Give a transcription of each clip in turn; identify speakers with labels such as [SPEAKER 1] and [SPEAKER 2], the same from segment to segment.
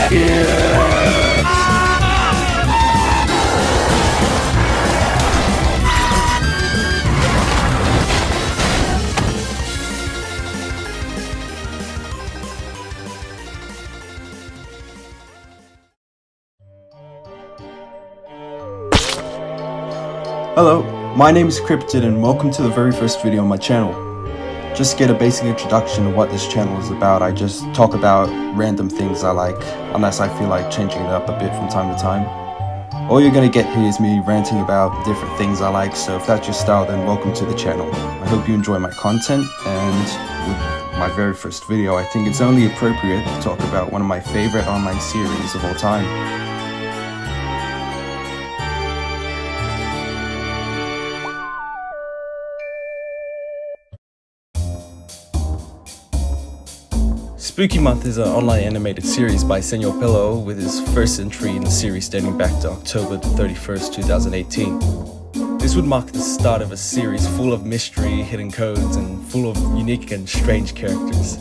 [SPEAKER 1] Hello, my name is Cryptid and welcome to the very first video on my channel. Just to get a basic introduction of what this channel is about, I just talk about random things I like, unless I feel like changing it up a bit from time to time. All you're gonna get here is me ranting about different things I like, so if that's your style, then welcome to the channel. I hope you enjoy my content, and with my very first video, I think it's only appropriate to talk about one of my favorite online series of all time.
[SPEAKER 2] Spooky Month is an online animated series by Senor Pelo, with his first entry in the series dating back to October 31st, 2018. This would mark the start of a series full of mystery, hidden codes, and full of unique and strange characters.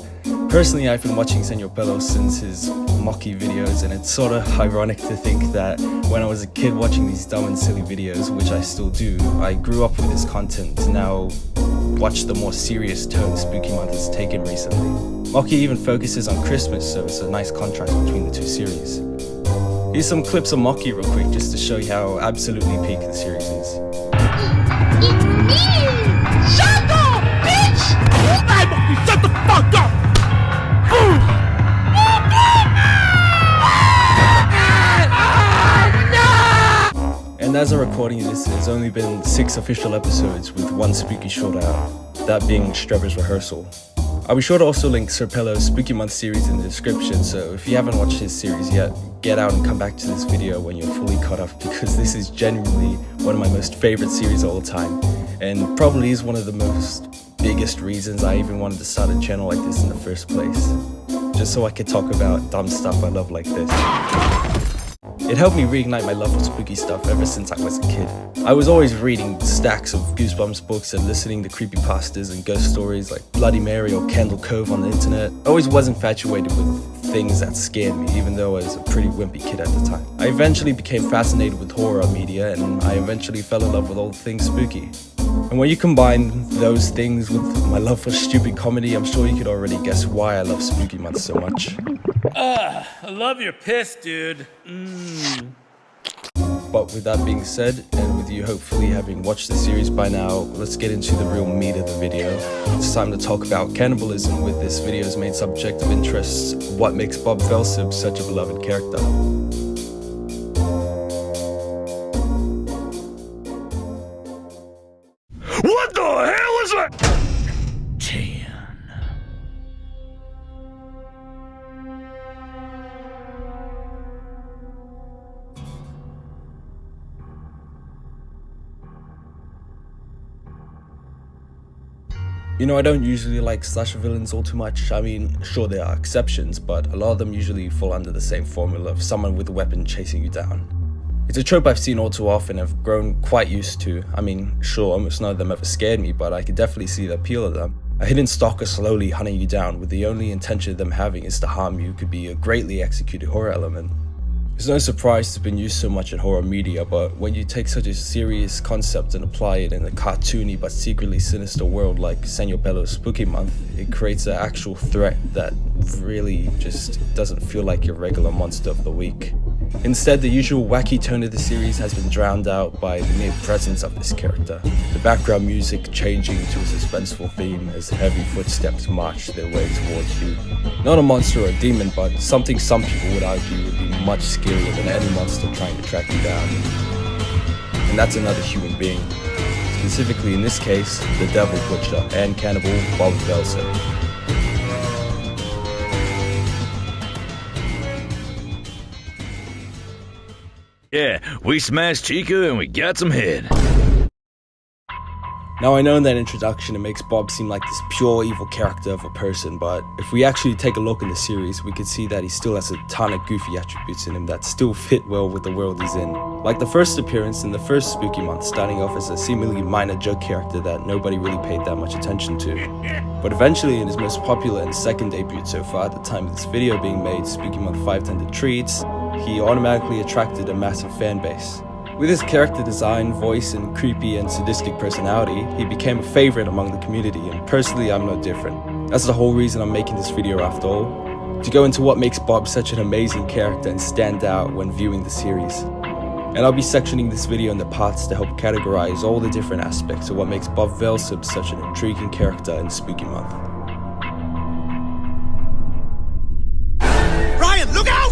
[SPEAKER 2] Personally, I've been watching Senor Pelo since his mocky videos, and it's sort of ironic to think that when I was a kid watching these dumb and silly videos, which I still do, I grew up with his content to now watch the more serious tone Spooky Month has taken recently. Mocky even focuses on Christmas, so it's a nice contrast between the two series. Here's some clips of Mocky real quick, just to show you how absolutely peak the series is.
[SPEAKER 3] Shut up, bitch! Hey, Mocky, shut the fuck up!
[SPEAKER 2] And as a recording of this, there's only been 6 official episodes with 1 spooky short out, that being Streber's Rehearsal. I'll be sure to also link Sir Pelo's Spooky Month series in the description, so if you haven't watched his series yet, get out and come back to this video when you're fully caught up, because this is genuinely one of my most favorite series of all time, and probably is one of the biggest reasons I even wanted to start a channel like this in the first place. Just so I could talk about dumb stuff I love like this. It helped me reignite my love for spooky stuff ever since I was a kid. I was always reading stacks of Goosebumps books and listening to creepypastas and ghost stories like Bloody Mary or Candle Cove on the internet. I always was infatuated with things that scared me, even though I was a pretty wimpy kid at the time. I eventually became fascinated with horror media, and I eventually fell in love with all things spooky. And when you combine those things with my love for stupid comedy, I'm sure you could already guess why I love Spooky Month so much.
[SPEAKER 3] I love your piss, dude.
[SPEAKER 2] But with that being said, and with you hopefully having watched the series by now, let's get into the real meat of the video. It's time to talk about cannibalism, with this video's main subject of interest: what makes Bob Velseb such a beloved character.
[SPEAKER 3] What the hell is that? 10.
[SPEAKER 2] You know, I don't usually like slasher villains all too much. I mean, sure there are exceptions, but a lot of them usually fall under the same formula of someone with a weapon chasing you down. It's a trope I've seen all too often and have grown quite used to. I mean, sure, almost none of them ever scared me, but I could definitely see the appeal of them. A hidden stalker slowly hunting you down with the only intention of them having is to harm you could be a greatly executed horror element. It's no surprise it's been used so much in horror media, but when you take such a serious concept and apply it in a cartoony but secretly sinister world like Senor Pelo's Spooky Month, it creates an actual threat that really just doesn't feel like your regular monster of the week. Instead, the usual wacky tone of the series has been drowned out by the mere presence of this character, the background music changing to a suspenseful theme as heavy footsteps march their way towards you. Not a monster or a demon, but something some people would argue would be much scarier than any monster trying to track you down. And that's another human being. Specifically in this case, the Devil Butcher and cannibal Bob Velseb.
[SPEAKER 4] Yeah, we smashed Chica and we got some head.
[SPEAKER 2] Now I know in that introduction it makes Bob seem like this pure evil character of a person, but if we actually take a look in the series, we can see that he still has a ton of goofy attributes in him that still fit well with the world he's in. Like the first appearance in the first Spooky Month, starting off as a seemingly minor joke character that nobody really paid that much attention to. But eventually in his most popular and second debut so far at the time of this video being made, Spooky Month 5 Tender Treats, he automatically attracted a massive fan base. With his character design, voice, and creepy and sadistic personality, he became a favorite among the community, and personally I'm no different. That's the whole reason I'm making this video after all, to go into what makes Bob such an amazing character and stand out when viewing the series. And I'll be sectioning this video into parts to help categorize all the different aspects of what makes Bob Velseb such an intriguing character in Spooky Month.
[SPEAKER 3] Ryan, look out!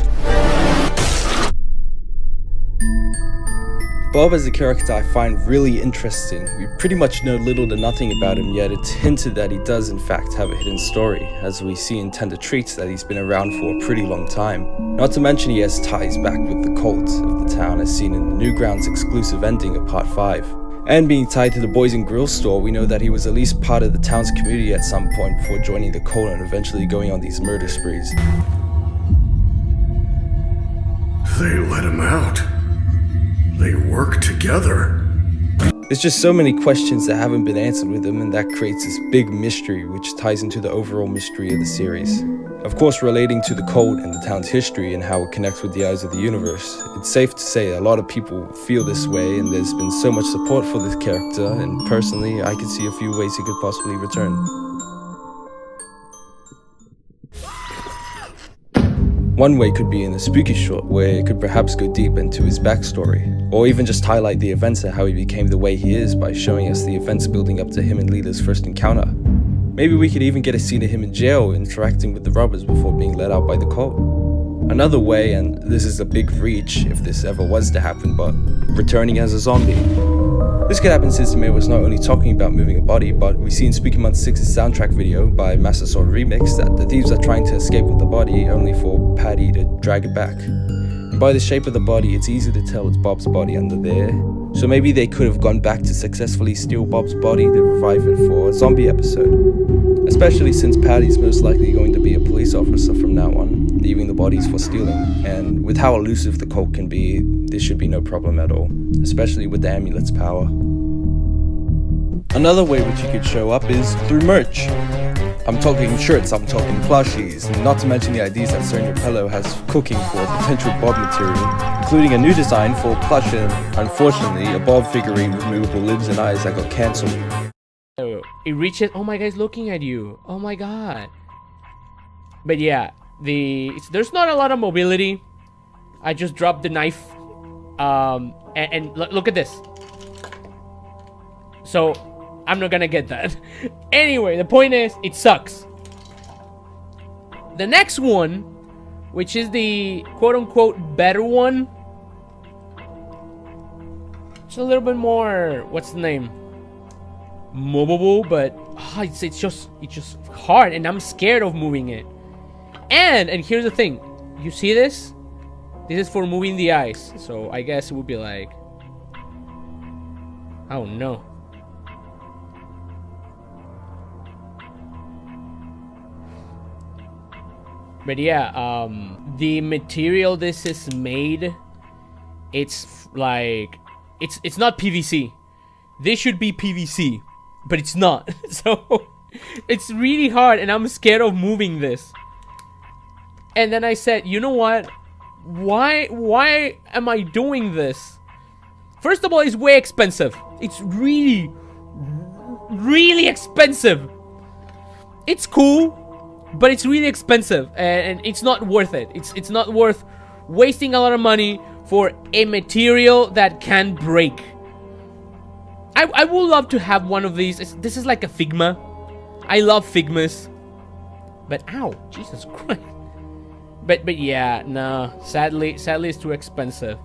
[SPEAKER 2] Bob as a character I find really interesting. We pretty much know little to nothing about him, yet it's hinted that he does in fact have a hidden story, as we see in Tender Treats that he's been around for a pretty long time. Not to mention he has ties back with the cult of the town as seen in the Newgrounds exclusive ending of Part 5. And being tied to the Boys and Grill store, we know that he was at least part of the town's community at some point before joining the cult and eventually going on these murder sprees.
[SPEAKER 4] They let him out. They work together.
[SPEAKER 2] There's just so many questions that haven't been answered with him, and that creates this big mystery which ties into the overall mystery of the series. Of course, relating to the cult and the town's history and how it connects with the eyes of the universe, it's safe to say a lot of people feel this way, and there's been so much support for this character, and personally I could see a few ways he could possibly return. One way could be in a spooky short, where it could perhaps go deep into his backstory, or even just highlight the events and how he became the way he is by showing us the events building up to him and Leela's first encounter. Maybe we could even get a scene of him in jail interacting with the robbers before being let out by the cult. Another way, and this is a big reach if this ever was to happen, but returning as a zombie. This could happen since the mayor was not only talking about moving a body, but we see in Spooky Month 6's soundtrack video by MasterSwordRemix that the thieves are trying to escape with the body only for Patty to drag it back. And by the shape of the body, it's easy to tell it's Bob's body under there. So maybe they could have gone back to successfully steal Bob's body to revive it for a zombie episode. Especially since Patty's most likely going to be a police officer from now on, leaving the bodies for stealing. And with how elusive the cult can be, this should be no problem at all, especially with the amulet's power. Another way which you could show up is through merch. I'm talking shirts, I'm talking plushies, and not to mention the ideas that Sonia Pelo has cooking for potential Bob material, including a new design for plush and, unfortunately, a Bob figurine with movable lips and eyes that got cancelled.
[SPEAKER 5] It reaches. Oh my God, it's looking at you. Oh my God. But yeah, there's not a lot of mobility. I just dropped the knife. And look at this. So I'm not gonna get that. Anyway, the point is, it sucks. The next one, which is the quote-unquote better one, it's a little bit more, what's the name, movable, but it's just hard, and I'm scared of moving it. And here's the thing, you see this? This is for moving the eyes, so I guess it would be like, oh no. But yeah, the material this is made, it's like, it's not PVC. This should be PVC, but it's not. So it's really hard, and I'm scared of moving this. And then I said, you know what? Why am I doing this? First of all, it's way expensive. It's really expensive. It's cool, but it's really expensive, and it's not worth it. It's not worth wasting a lot of money for a material that can break. I would love to have one of these. This is like a Figma. I love Figmas. But ow, Jesus Christ. But yeah, no. Sadly it's too expensive.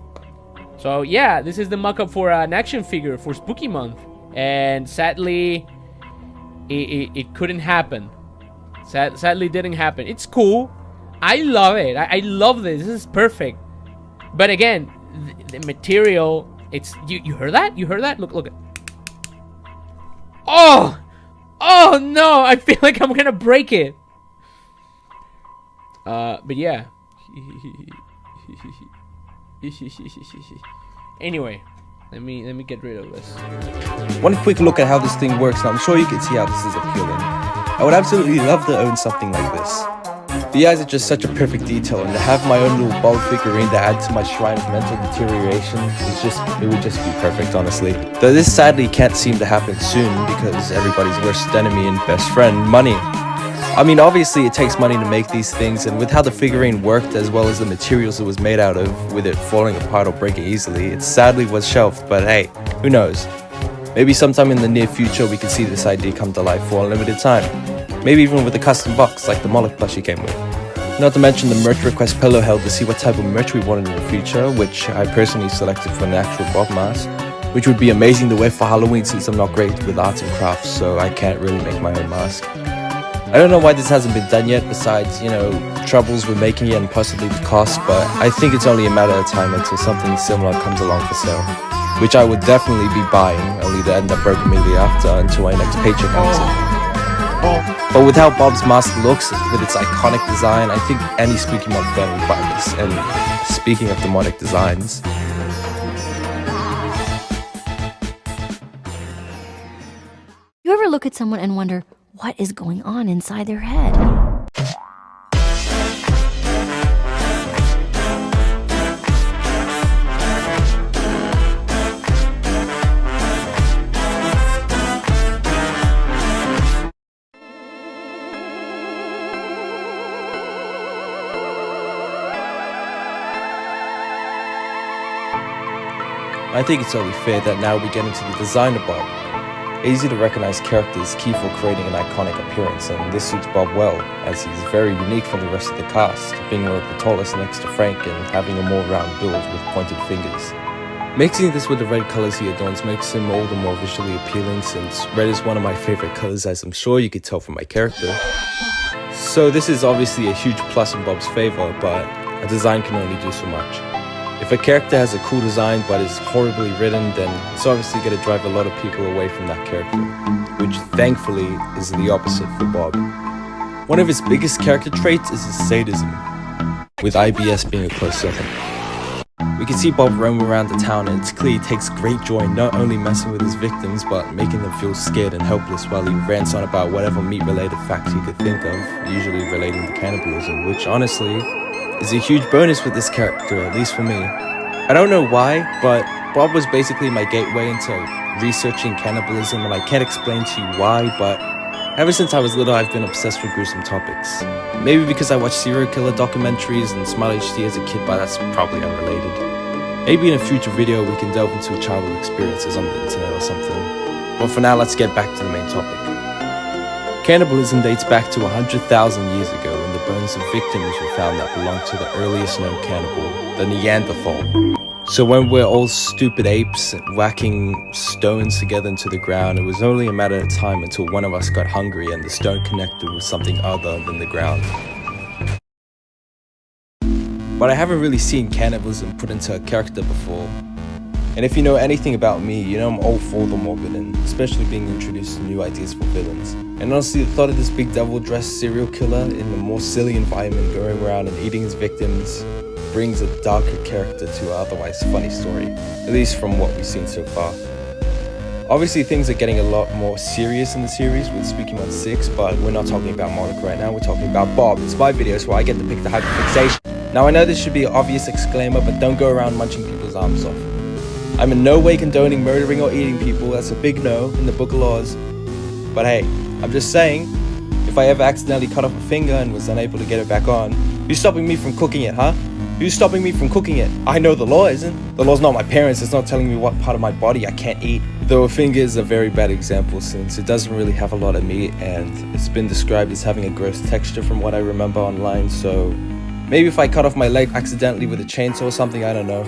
[SPEAKER 5] So yeah, this is the mock-up for an action figure for Spooky Month. And sadly, it couldn't happen. Sadly, didn't happen. It's cool. I love it. I love this. This is perfect. But again, the material, it's... You heard that? You heard that? Look. Oh! Oh no! I feel like I'm gonna break it. But yeah. Anyway, let me get rid of this.
[SPEAKER 2] One quick look at how this thing works, and I'm sure you can see how this is appealing. I would absolutely love to own something like this. The eyes are just such a perfect detail, and to have my own little Bob figurine to add to my shrine of mental deterioration it would just be perfect, honestly. Though this sadly can't seem to happen soon because everybody's worst enemy and best friend, money. I mean, obviously it takes money to make these things, and with how the figurine worked as well as the materials it was made out of, with it falling apart or breaking easily, it sadly was shelved, but hey, who knows? Maybe sometime in the near future we can see this idea come to life for a limited time. Maybe even with a custom box like the Moloch plushie came with. Not to mention the merch request Pelo held to see what type of merch we wanted in the future, which I personally selected for an actual Bob mask, which would be amazing to wear for Halloween since I'm not great with arts and crafts, so I can't really make my own mask. I don't know why this hasn't been done yet, besides, you know, troubles with making it and possibly the cost, but I think it's only a matter of time until something similar comes along for sale, which I would definitely be buying, only to end up broke immediately after until my next paycheck comes in. But with how Bob's mask looks, with its iconic design, I think any Spooky Month fan would buy this. And speaking of demonic designs,
[SPEAKER 6] You ever look at someone and wonder what is going on inside their head?
[SPEAKER 2] I think it's only fair that now we get into the design of Bob. Easy to recognize character is key for creating an iconic appearance, and this suits Bob well, as he's very unique from the rest of the cast, being one of the tallest next to Frank and having a more round build with pointed fingers. Mixing this with the red colors he adorns makes him all the more visually appealing, since red is one of my favorite colors, as I'm sure you could tell from my character. So this is obviously a huge plus in Bob's favor, but a design can only do so much. If a character has a cool design but is horribly written, then it's obviously going to drive a lot of people away from that character, which thankfully is the opposite for Bob. One of his biggest character traits is his sadism, with IBS being a close second. We can see Bob roam around the town, and it's clear he takes great joy in not only messing with his victims but making them feel scared and helpless while he rants on about whatever meat-related facts he could think of, usually relating to cannibalism, which honestly is a huge bonus with this character, at least for me. I don't know why, but Bob was basically my gateway into researching cannibalism, and I can't explain to you why, but ever since I was little I've been obsessed with gruesome topics. Maybe because I watched serial killer documentaries and Smile HD as a kid, but that's probably unrelated. Maybe in a future video we can delve into childhood experiences on the internet or something. But for now, let's get back to the main topic. Cannibalism dates back to 100,000 years ago, when the bones of victims were found that belonged to the earliest known cannibal, the Neanderthal. So when we're all stupid apes whacking stones together into the ground, it was only a matter of time until one of us got hungry and the stone connected with something other than the ground. But I haven't really seen cannibalism put into a character before. And if you know anything about me, you know I'm all for the morbid, and especially being introduced to new ideas for villains. And honestly, the thought of this big devil-dressed serial killer in a more silly environment going around and eating his victims brings a darker character to an otherwise funny story, at least from what we've seen so far. Obviously, things are getting a lot more serious in the series with Spooky Month 6, but we're not talking about Moloch right now, we're talking about Bob. It's my videos where I get to pick the hyperfixation. Now I know this should be an obvious exclaimer, but don't go around munching people's arms off. I'm in no way condoning murdering or eating people, that's a big no in the book of laws. But hey, I'm just saying, if I ever accidentally cut off a finger and was unable to get it back on, who's stopping me from cooking it, huh? Who's stopping me from cooking it? I know the law isn't. The law's not my parents, it's not telling me what part of my body I can't eat. Though a finger is a very bad example, since it doesn't really have a lot of meat, and it's been described as having a gross texture from what I remember online, so maybe if I cut off my leg accidentally with a chainsaw or something, I don't know.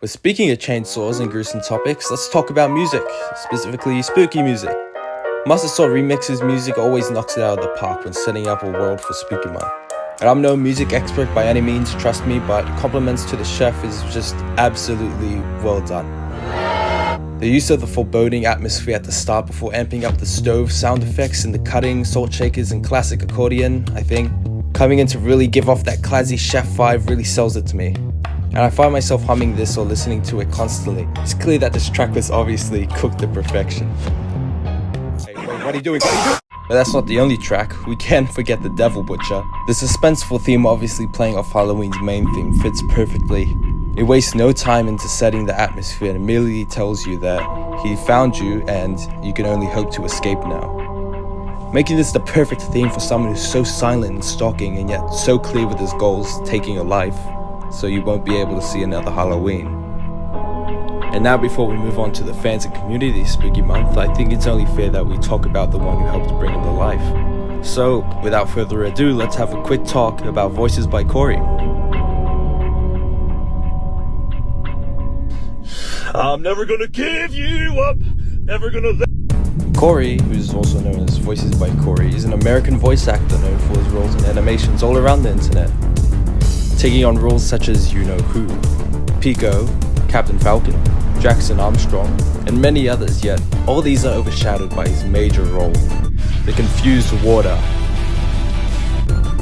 [SPEAKER 2] But speaking of chainsaws and gruesome topics, let's talk about music, specifically spooky music. MasterSwordRemix's music always knocks it out of the park when setting up a world for Spooky Month. And I'm no music expert by any means, trust me, but compliments to the chef is just absolutely well done. The use of the foreboding atmosphere at the start before amping up the stove sound effects and the cutting, salt shakers and classic accordion, I think, coming in to really give off that classy chef vibe really sells it to me. And I find myself humming this or listening to it constantly. It's clear that this track was obviously cooked to perfection. Hey, wait, what are you doing? But that's not the only track, we can't forget the Devil Butcher. The suspenseful theme obviously playing off Halloween's main theme fits perfectly. It wastes no time into setting the atmosphere and immediately tells you that he found you and you can only hope to escape now. Making this the perfect theme for someone who's so silent and stalking and yet so clear with his goals, taking a life, so you won't be able to see another Halloween. And now before we move on to the fans and community Spooky Month, I think it's only fair that we talk about the one who helped bring him to life. So, without further ado, let's have a quick talk about Voices by Cory.
[SPEAKER 7] I'm never gonna give you up, never gonna let...
[SPEAKER 2] Cory, who's also known as Voices by Cory, is an American voice actor known for his roles in animations all around the internet, taking on roles such as You Know Who, Pico, Captain Falcon, Jackson Armstrong, and many others, yet all these are overshadowed by his major role, the Confused Warder.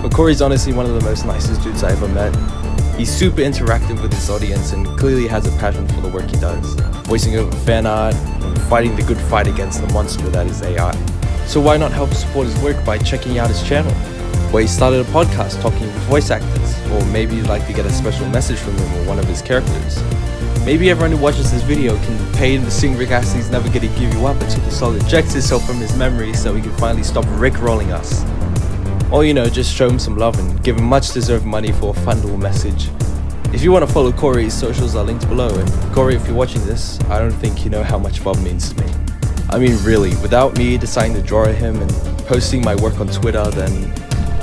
[SPEAKER 2] But Cory's honestly one of the most nicest dudes I ever met. He's super interactive with his audience and clearly has a passion for the work he does, voicing over fan art and fighting the good fight against the monster that is AI. So why not help support his work by checking out his channel, where he started a podcast talking with voice actors, or maybe you'd like to get a special message from him or one of his characters. Maybe everyone who watches this video can pay him to sing Rick Astley's Never Gonna Give You Up until the soul ejects itself from his memory so he can finally stop rickrolling us. Or just show him some love and give him much deserved money for a fun little message. If you want to follow Cory, his socials are linked below, and Cory, if you're watching this, I don't think you know how much Bob means to me. I mean really, without me deciding to draw him and posting my work on Twitter, then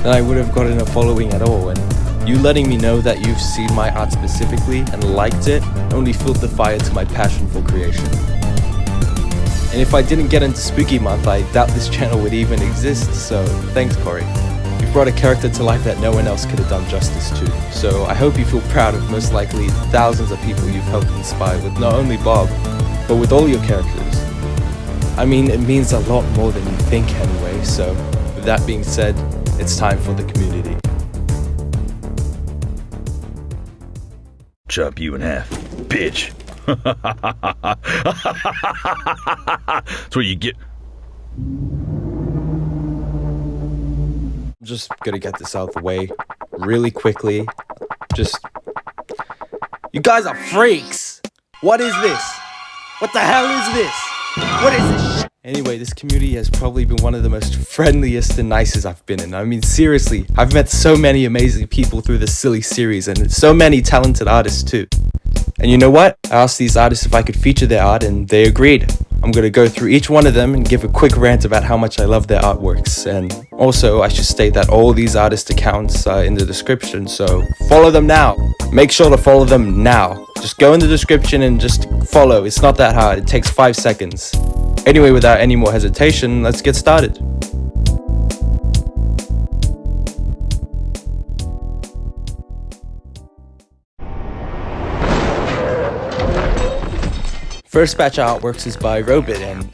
[SPEAKER 2] I would have gotten a following at all, and you letting me know that you've seen my art specifically and liked it only fueled the fire to my passion for creation. And if I didn't get into Spooky Month, I doubt this channel would even exist, so thanks Cory. You've brought a character to life that no one else could have done justice to, so I hope you feel proud of most likely thousands of people you've helped inspire with not only Bob, but with all your characters. I mean, it means a lot more than you think anyway, so with that being said, it's time for the community.
[SPEAKER 7] Chop you in half, bitch. That's what you get.
[SPEAKER 2] I'm just gonna get this out of the way really quickly. You guys are freaks! What is this? What the hell is this? What is this shit? Anyway, this community has probably been one of the most friendliest and nicest I've been in. I mean, seriously, I've met so many amazing people through this silly series and so many talented artists too. And you know what? I asked these artists if I could feature their art and they agreed. I'm gonna go through each one of them and give a quick rant about how much I love their artworks. And also, I should state that all these artist accounts are in the description, so follow them now. Make sure to follow them now. Just go in the description and just follow. It's not that hard, it takes 5 seconds. Anyway, without any more hesitation, let's get started. First batch of artworks is by Robit, and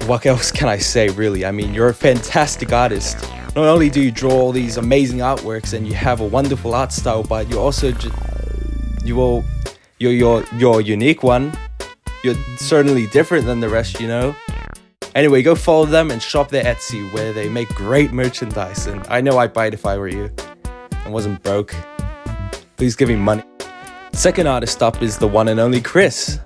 [SPEAKER 2] what else can I say really? I mean, you're a fantastic artist. Not only do you draw all these amazing artworks and you have a wonderful art style, but you're also you're a unique one. You're certainly different than the rest, you know? Anyway, go follow them and shop their Etsy where they make great merchandise, and I know I'd buy it if I were you. I wasn't broke. Please give me money. Second artist up is the one and only Kris.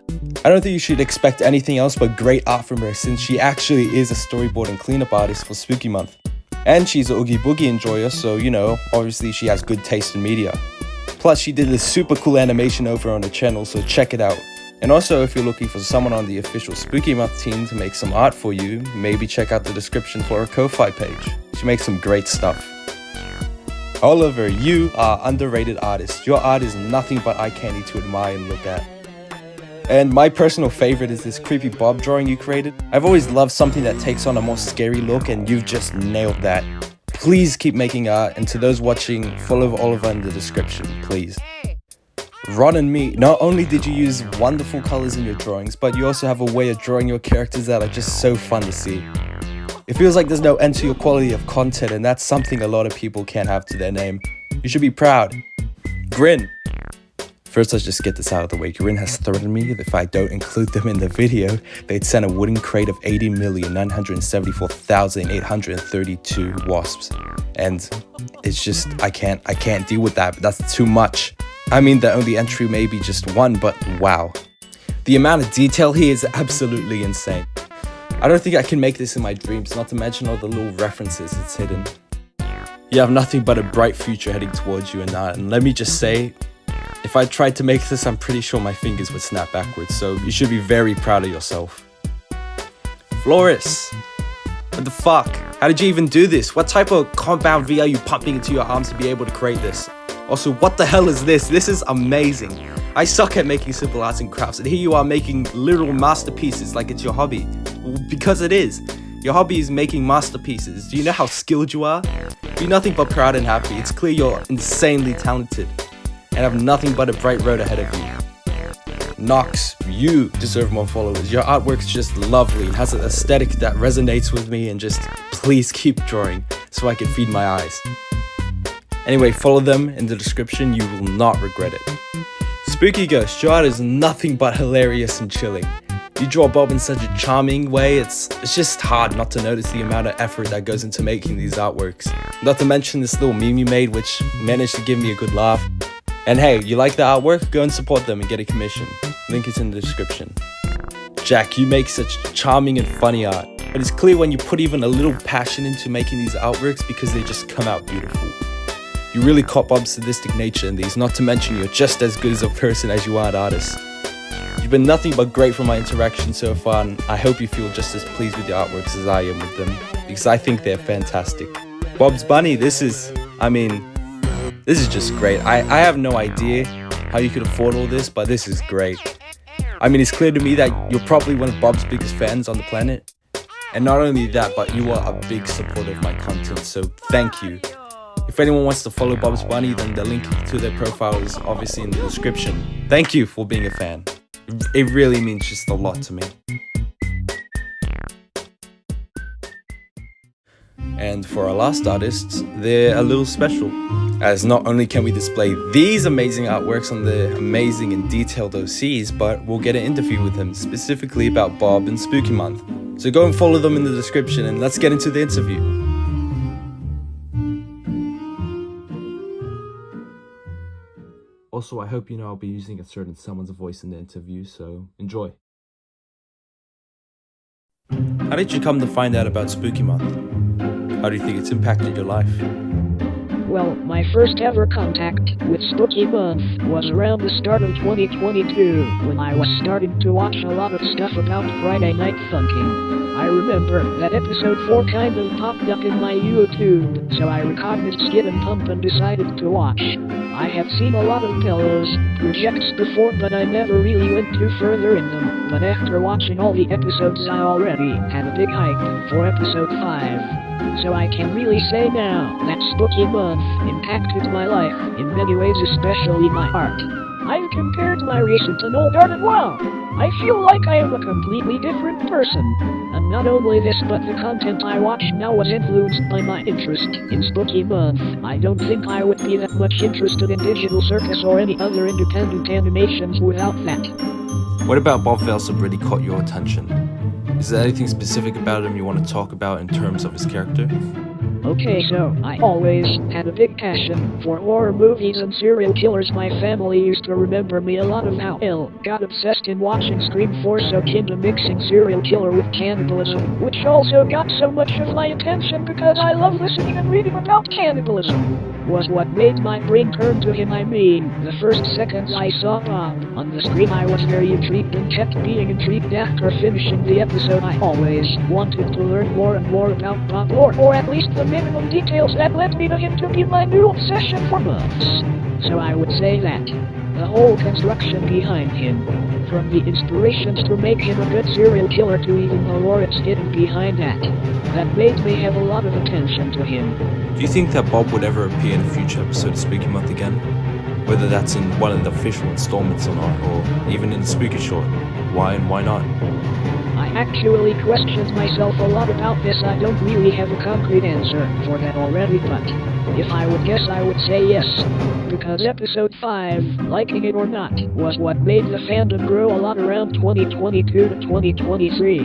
[SPEAKER 2] I don't think you should expect anything else but great art from her, since she actually is a storyboard and cleanup artist for Spooky Month. And she's a Oogie Boogie enjoyer, so obviously she has good taste in media. Plus she did this super cool animation over on her channel, so check it out. And also, if you're looking for someone on the official Spooky Month team to make some art for you, maybe check out the description for her Ko-Fi page. She makes some great stuff. Oliver, you are underrated artist. Your art is nothing but eye candy to admire and look at. And my personal favorite is this creepy Bob drawing you created. I've always loved something that takes on a more scary look, and you've just nailed that. please keep making art, and to those watching, follow Oliver in the description, please. RottenMeat, not only did you use wonderful colors in your drawings, but you also have a way of drawing your characters that are just so fun to see. It feels like there's no end to your quality of content, and that's something a lot of people can't have to their name. You should be proud. GRiN. First, let's just get this out of the way. GRiN has threatened me that if I don't include them in the video, they'd send a wooden crate of 80,974,832 wasps. And it's just, I can't deal with that. That's too much. I mean, the only entry may be just one, but wow. The amount of detail here is absolutely insane. I don't think I can make this in my dreams, not to mention all the little references it's hidden. You have nothing but a bright future heading towards you, and let me just say, if I tried to make this, I'm pretty sure my fingers would snap backwards, so you should be very proud of yourself. Floris, what the fuck? How did you even do this? What type of compound V are you pumping into your arms to be able to create this? Also, what the hell is this? This is amazing. I suck at making simple arts and crafts, and here you are making literal masterpieces like it's your hobby. Because it is. Your hobby is making masterpieces. Do you know how skilled you are? Be nothing but proud and happy. It's clear you're insanely talented and have nothing but a bright road ahead of you. Nox, you deserve more followers. Your artwork's just lovely and has an aesthetic that resonates with me, and just please keep drawing so I can feed my eyes. Anyway, follow them in the description. You will not regret it. Spooky Ghost, your art is nothing but hilarious and chilling. You draw Bob in such a charming way, it's just hard not to notice the amount of effort that goes into making these artworks. Not to mention this little meme you made, which managed to give me a good laugh. And hey, you like the artwork? Go and support them and get a commission. Link is in the description. Jack, you make such charming and funny art, but it's clear when you put even a little passion into making these artworks because they just come out beautiful. You really caught Bob's sadistic nature in these, not to mention you're just as good as a person as you are an artist. You've been nothing but great from my interaction so far, and I hope you feel just as pleased with your artworks as I am with them, because I think they're fantastic. Bob's Bunny, this is just great. I have no idea how you could afford all this, but this is great. I mean, it's clear to me that you're probably one of Bob's biggest fans on the planet. And not only that, but you are a big supporter of my content, so thank you. If anyone wants to follow Bob's Bunny, then the link to their profile is obviously in the description. Thank you for being a fan. It really means just a lot to me. And for our last artists, they're a little special, as not only can we display these amazing artworks on the amazing and detailed OCs, but we'll get an interview with them specifically about Bob and Spooky Month. So go and follow them in the description, and let's get into the interview. Also, I hope you know I'll be using a certain someone's voice in the interview, so enjoy. How did you come to find out about Spooky Month? How do you think it's impacted your life?
[SPEAKER 8] Well, my first ever contact with Spooky Month was around the start of 2022, when I was starting to watch a lot of stuff about Friday Night Funkin'. I remember that episode 4 kind of popped up in my YouTube, so I recognised Skid and Pump and decided to watch. I have seen a lot of Pelo's projects before, but I never really went too further in them. But after watching all the episodes, I already had a big hype for episode 5. So I can really say now that Spooky Month impacted my life in many ways, especially my art. I've compared my recent and old art, and wow, I feel like I am a completely different person. And not only this, but the content I watch now was influenced by my interest in Spooky Month. I don't think I would be that much interested in Digital Circus or any other independent animations without that.
[SPEAKER 2] What about Bob Velseb really caught your attention? Is there anything specific about him you want to talk about in terms of his character?
[SPEAKER 8] Okay, so I always had a big passion for horror movies and serial killers. My family used to remember me a lot of how ill got obsessed in watching Scream 4, so into mixing serial killer with cannibalism, which also got so much of my attention because I love listening and reading about cannibalism, was what made my brain turn to him. I mean, the first seconds I saw Bob on the screen, I was very intrigued and kept being intrigued after finishing the episode. I always wanted to learn more and more about Bob, or at least the minimum details that led me to him to be my new obsession for months. So I would say that the whole construction behind him. From the inspirations to make him a good serial killer to even the lore it's hidden behind that made me have a lot of attention to him.
[SPEAKER 2] Do you think that Bob would ever appear in a future episode of Spooky Month again? Whether that's in one of the official installments or not, or even in the Spooky Short. Why and why not?
[SPEAKER 8] I actually questioned myself a lot about this. I don't really have a concrete answer for that already, but if I would guess, I would say yes. Because episode 5, liking it or not, was what made the fandom grow a lot around 2022 to 2023.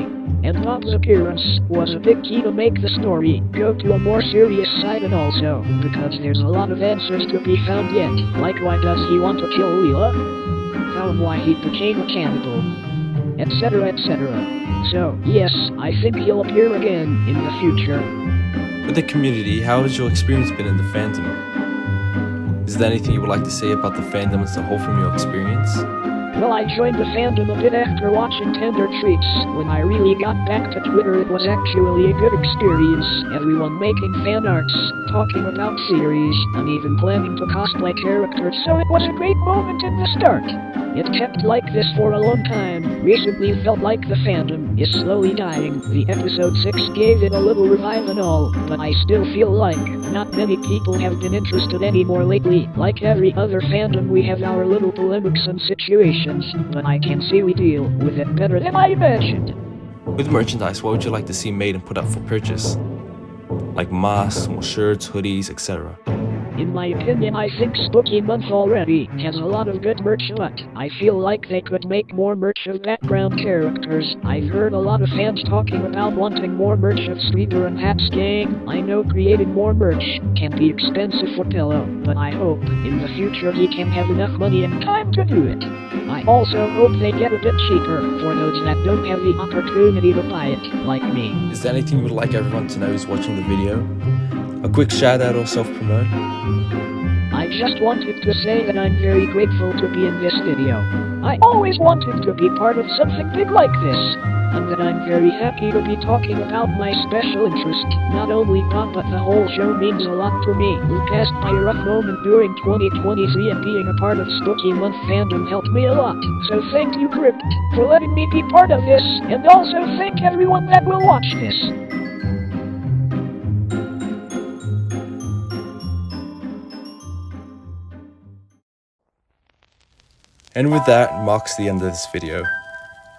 [SPEAKER 8] And Bob's appearance was a big key to make the story go to a more serious side, and also because there's a lot of answers to be found yet, like why does he want to kill Leela? How and why he became a cannibal, etc, etc. So, yes, I think he'll appear again in the future.
[SPEAKER 2] With the community, how has your experience been in the fandom? Is there anything you would like to say about the fandom as a whole from your experience?
[SPEAKER 8] Well, I joined the fandom a bit after watching Tender Treats. When I really got back to Twitter, it was actually a good experience. Everyone making fan arts, talking about series, and even planning to cosplay characters, so it was a great moment in the start. It kept like this for a long time. Recently felt like the fandom is slowly dying. The episode 6 gave it a little revive and all, but I still feel like not many people have been interested anymore lately. Like every other fandom, we have our little polemics and situations, but I can see we deal with it better than I imagined.
[SPEAKER 2] With merchandise, what would you like to see made and put up for purchase? Like masks, more shirts, hoodies, etc.
[SPEAKER 8] In my opinion, I think Spooky Month already has a lot of good merch, but I feel like they could make more merch of background characters. I've heard a lot of fans talking about wanting more merch of Sleeper and Hat's gang. I know creating more merch can be expensive for Pelo, but I hope in the future he can have enough money and time to do it. I also hope they get a bit cheaper for those that don't have the opportunity to buy it, like me.
[SPEAKER 2] Is there anything you would like everyone to know who's watching the video? A quick shout out or self-promote?
[SPEAKER 8] I just wanted to say that I'm very grateful to be in this video. I always wanted to be part of something big like this, and that I'm very happy to be talking about my special interest. Not only Bob, but the whole show means a lot to me. Who passed by a rough moment during 2023, and being a part of Spooky Month fandom helped me a lot. So thank you, Crypt, for letting me be part of this, and also thank everyone that will watch this.
[SPEAKER 2] And with that marks the end of this video.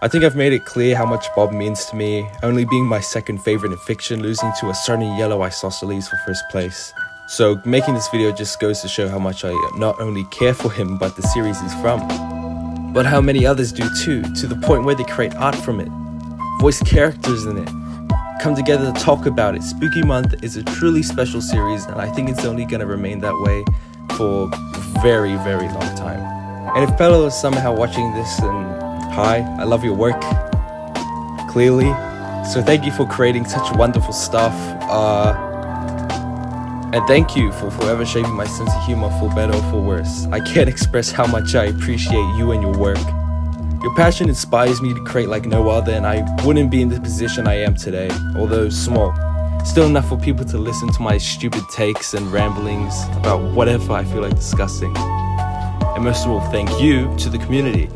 [SPEAKER 2] I think I've made it clear how much Bob means to me, only being my second favorite in fiction, losing to a certain yellow isosceles for first place. So making this video just goes to show how much I not only care for him, but the series he's from, but how many others do too, to the point where they create art from it, voice characters in it, come together to talk about it. Spooky Month is a truly special series, and I think it's only going to remain that way for a very, very long time. And if Pelo is somehow watching this, then hi, I love your work, clearly. So thank you for creating such wonderful stuff. And thank you for forever shaping my sense of humor for better or for worse. I can't express how much I appreciate you and your work. Your passion inspires me to create like no other, and I wouldn't be in the position I am today, although small. Still enough for people to listen to my stupid takes and ramblings about whatever I feel like discussing. And most of all, thank you to the community.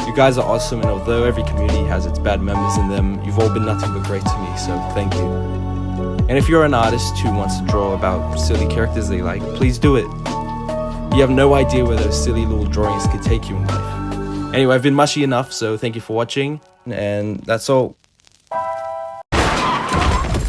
[SPEAKER 2] You guys are awesome, and although every community has its bad members in them, you've all been nothing but great to me, so thank you. And if you're an artist who wants to draw about silly characters they like, please do it. You have no idea where those silly little drawings could take you in life. Anyway, I've been mushy enough, so thank you for watching, and that's all.